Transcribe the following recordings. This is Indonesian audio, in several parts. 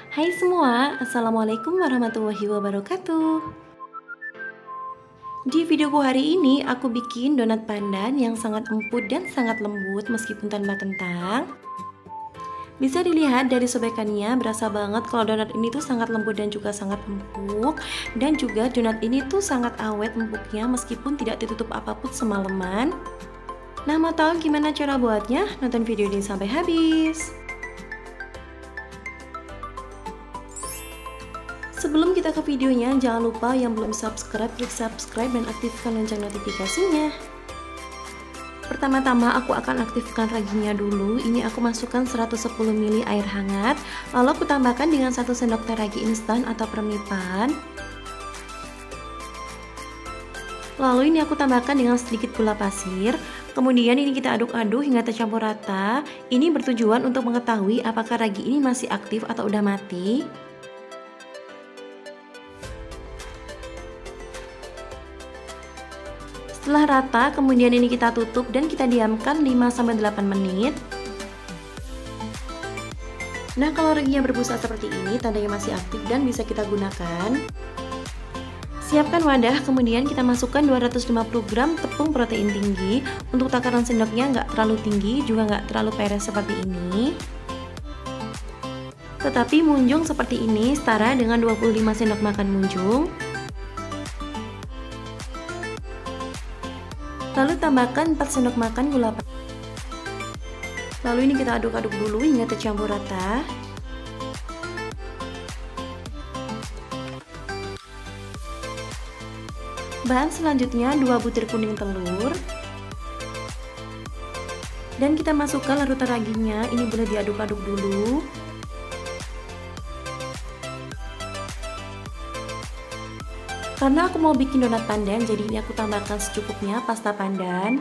Hai semua, Assalamualaikum warahmatullahi wabarakatuh. Di videoku hari ini aku bikin donat pandan yang sangat empuk dan sangat lembut meskipun tanpa kentang. Bisa dilihat dari sobekannya, berasa banget kalau donat ini tuh sangat lembut dan juga sangat empuk. Dan juga donat ini tuh sangat awet empuknya meskipun tidak ditutup apapun semalaman. Nah, mau tahu gimana cara buatnya? Nonton video ini sampai habis. Sebelum kita ke videonya, jangan lupa yang belum subscribe, klik subscribe dan aktifkan lonceng notifikasinya. Pertama-tama aku akan aktifkan raginya dulu. Ini aku masukkan 110 ml air hangat, lalu aku tambahkan dengan 1 sendok teh ragi instan atau permipan. Lalu ini aku tambahkan dengan sedikit gula pasir. Kemudian ini kita aduk-aduk hingga tercampur rata. Ini bertujuan untuk mengetahui apakah ragi ini masih aktif atau udah mati. Setelah rata, kemudian ini kita tutup dan kita diamkan 5-8 menit. Nah, kalau raginya berbusa seperti ini, tandanya masih aktif dan bisa kita gunakan. Siapkan wadah, kemudian kita masukkan 250 gram tepung protein tinggi. Untuk takaran sendoknya nggak terlalu tinggi, juga nggak terlalu peres seperti ini. Tetapi munjung seperti ini, setara dengan 25 sendok makan munjung. Lalu tambahkan 4 sendok makan gula pasir. Lalu ini kita aduk-aduk dulu hingga tercampur rata. Bahan selanjutnya 2 butir kuning telur. Dan kita masukkan larutan raginya, ini boleh diaduk-aduk dulu. Karena aku mau bikin donat pandan, jadi ini aku tambahkan secukupnya pasta pandan.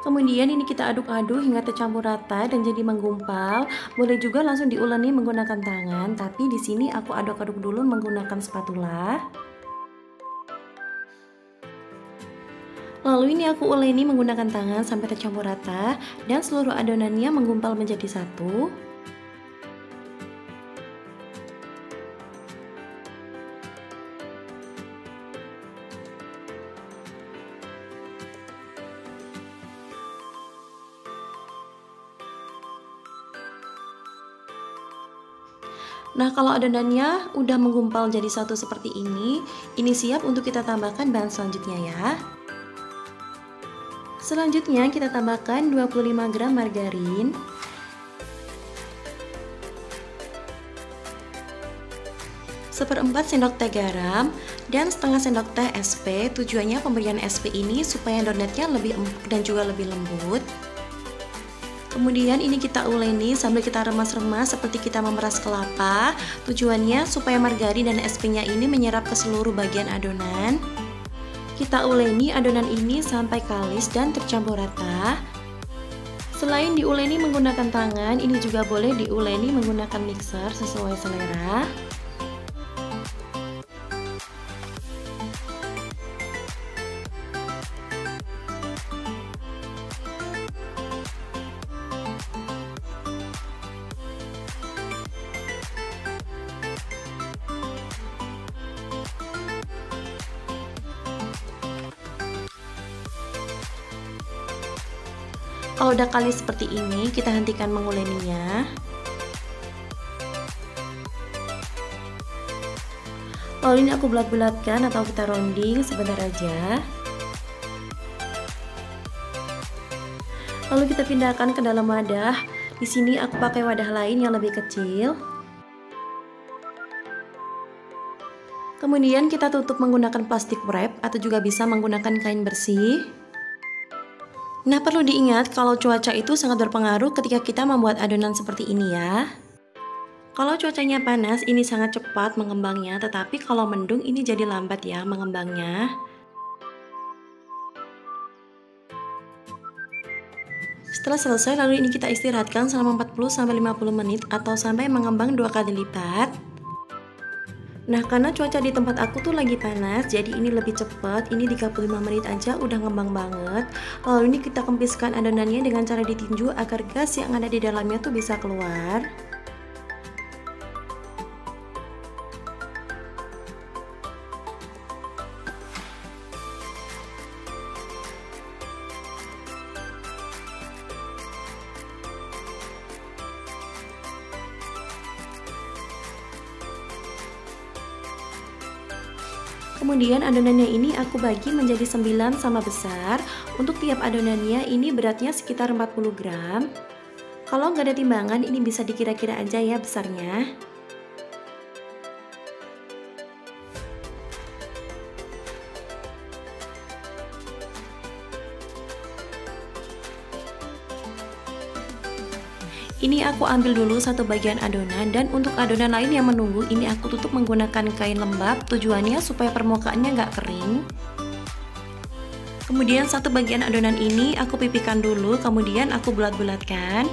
Kemudian ini kita aduk-aduk hingga tercampur rata dan jadi menggumpal. Boleh juga langsung diuleni menggunakan tangan, tapi di sini aku aduk-aduk dulu menggunakan spatula. Lalu ini aku uleni menggunakan tangan sampai tercampur rata dan seluruh adonannya menggumpal menjadi satu. Nah, kalau adonannya udah menggumpal jadi satu seperti ini siap untuk kita tambahkan bahan selanjutnya ya. Selanjutnya kita tambahkan 25 gram margarin, seperempat sendok teh garam, dan setengah sendok teh SP. Tujuannya pemberian SP ini supaya donatnya lebih empuk dan juga lebih lembut. Kemudian ini kita uleni sambil kita remas-remas seperti kita memeras kelapa. Tujuannya supaya margarin dan SP-nya ini menyerap ke seluruh bagian adonan. Kita uleni adonan ini sampai kalis dan tercampur rata. Selain diuleni menggunakan tangan, ini juga boleh diuleni menggunakan mixer sesuai selera. Kalau udah kalis seperti ini, kita hentikan menguleninya. Lalu ini aku bulat-bulatkan atau kita rounding sebentar aja. Lalu kita pindahkan ke dalam wadah. Di sini aku pakai wadah lain yang lebih kecil. Kemudian kita tutup menggunakan plastik wrap atau juga bisa menggunakan kain bersih. Nah, perlu diingat kalau cuaca itu sangat berpengaruh ketika kita membuat adonan seperti ini ya. Kalau cuacanya panas, ini sangat cepat mengembangnya, tetapi kalau mendung ini jadi lambat ya mengembangnya. Setelah selesai, lalu ini kita istirahatkan selama 40-50 menit atau sampai mengembang 2 kali lipat. Nah, karena cuaca di tempat aku tuh lagi panas, jadi ini lebih cepat. Ini 35 menit aja udah ngembang banget. Lalu ini kita kempiskan adonannya dengan cara ditinju agar gas yang ada di dalamnya tuh bisa keluar. Kemudian adonannya ini aku bagi menjadi 9 sama besar. Untuk tiap adonannya ini beratnya sekitar 40 gram. Kalau nggak ada timbangan ini bisa dikira-kira aja ya besarnya. Ini aku ambil dulu satu bagian adonan, dan untuk adonan lain yang menunggu ini aku tutup menggunakan kain lembab, tujuannya supaya permukaannya nggak kering. Kemudian satu bagian adonan ini aku pipihkan dulu, kemudian aku bulat-bulatkan.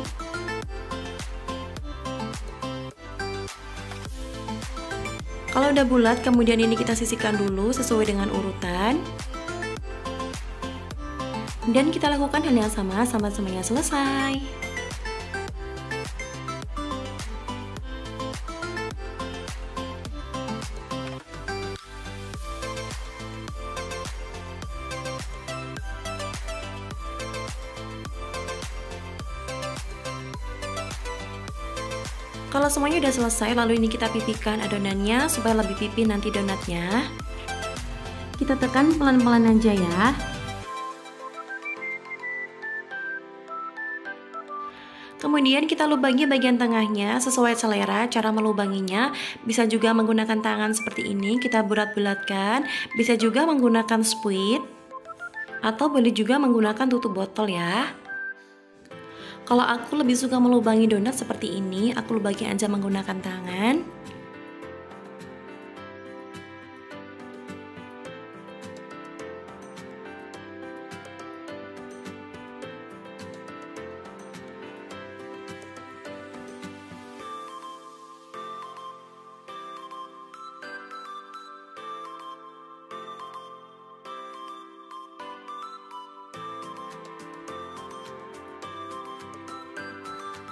Kalau udah bulat, kemudian ini kita sisihkan dulu sesuai dengan urutan. Dan kita lakukan hal yang sama sampai semuanya selesai. Kalau semuanya udah selesai, lalu ini kita pipihkan adonannya supaya lebih pipih nanti donatnya. Kita tekan pelan-pelan aja ya. Kemudian kita lubangi bagian tengahnya sesuai selera. Cara melubanginya bisa juga menggunakan tangan seperti ini, kita bulat-bulatkan. Bisa juga menggunakan spuit, atau boleh juga menggunakan tutup botol ya. Kalau aku lebih suka melubangi donat seperti ini, aku lubangi aja menggunakan tangan.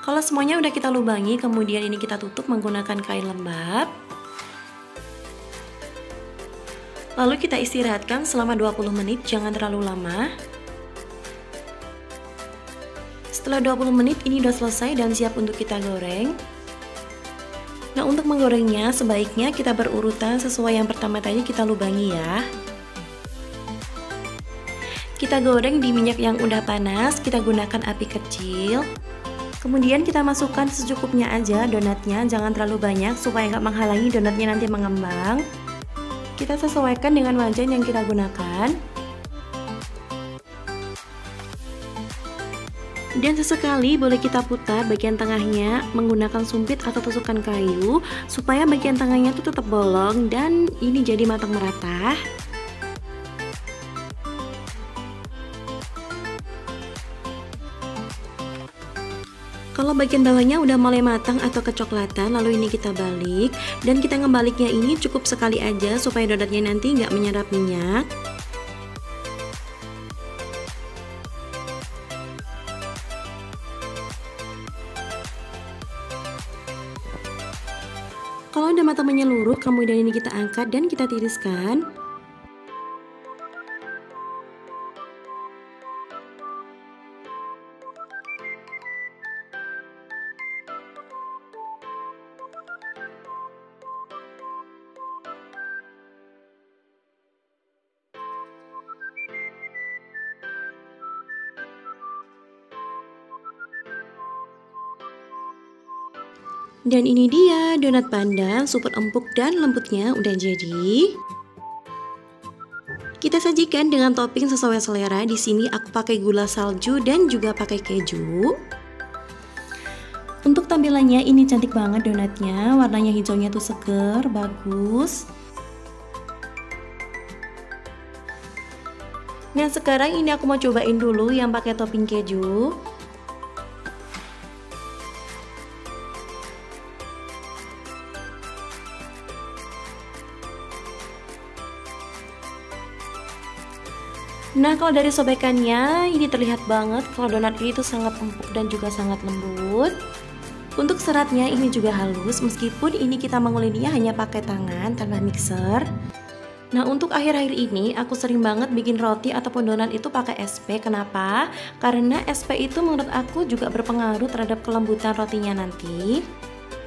Kalau semuanya udah kita lubangi, kemudian ini kita tutup menggunakan kain lembab. Lalu kita istirahatkan selama 20 menit, jangan terlalu lama. Setelah 20 menit ini udah selesai dan siap untuk kita goreng. Nah, untuk menggorengnya sebaiknya kita berurutan sesuai yang pertama tadi kita lubangi ya. Kita goreng di minyak yang udah panas, kita gunakan api kecil. Kemudian kita masukkan secukupnya aja donatnya, jangan terlalu banyak supaya nggak menghalangi donatnya nanti mengembang. Kita sesuaikan dengan wajan yang kita gunakan. Dan sesekali boleh kita putar bagian tengahnya menggunakan sumpit atau tusukan kayu supaya bagian tengahnya tuh tetap bolong dan ini jadi matang merata. Kalau bagian bawahnya udah mulai matang atau kecoklatan, lalu ini kita balik, dan kita ngebaliknya ini cukup sekali aja supaya donatnya nanti nggak menyerap minyak. Kalau udah matang menyeluruh, kemudian ini kita angkat dan kita tiriskan. Dan ini dia donat pandan super empuk dan lembutnya udah jadi. Kita sajikan dengan topping sesuai selera. Di sini aku pakai gula salju dan juga pakai keju. Untuk tampilannya ini cantik banget donatnya, warnanya hijaunya tuh seger, bagus. Nah, sekarang ini aku mau cobain dulu yang pakai topping keju. Nah, kalau dari sobekannya ini terlihat banget kalau donat ini tuh sangat empuk dan juga sangat lembut. Untuk seratnya ini juga halus meskipun ini kita mengulinya hanya pakai tangan tanpa mixer. Nah, untuk akhir-akhir ini aku sering banget bikin roti ataupun donat itu pakai SP. Kenapa? Karena SP itu menurut aku juga berpengaruh terhadap kelembutan rotinya nanti.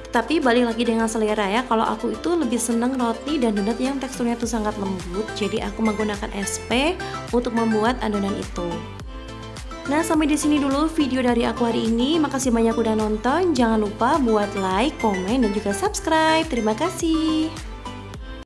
Tapi balik lagi dengan selera ya. Kalau aku itu lebih seneng roti dan donat yang teksturnya tuh sangat lembut. Jadi aku menggunakan SP untuk membuat adonan itu. Nah, sampai di sini dulu video dari aku hari ini. Makasih banyak udah nonton. Jangan lupa buat like, komen, dan juga subscribe. Terima kasih.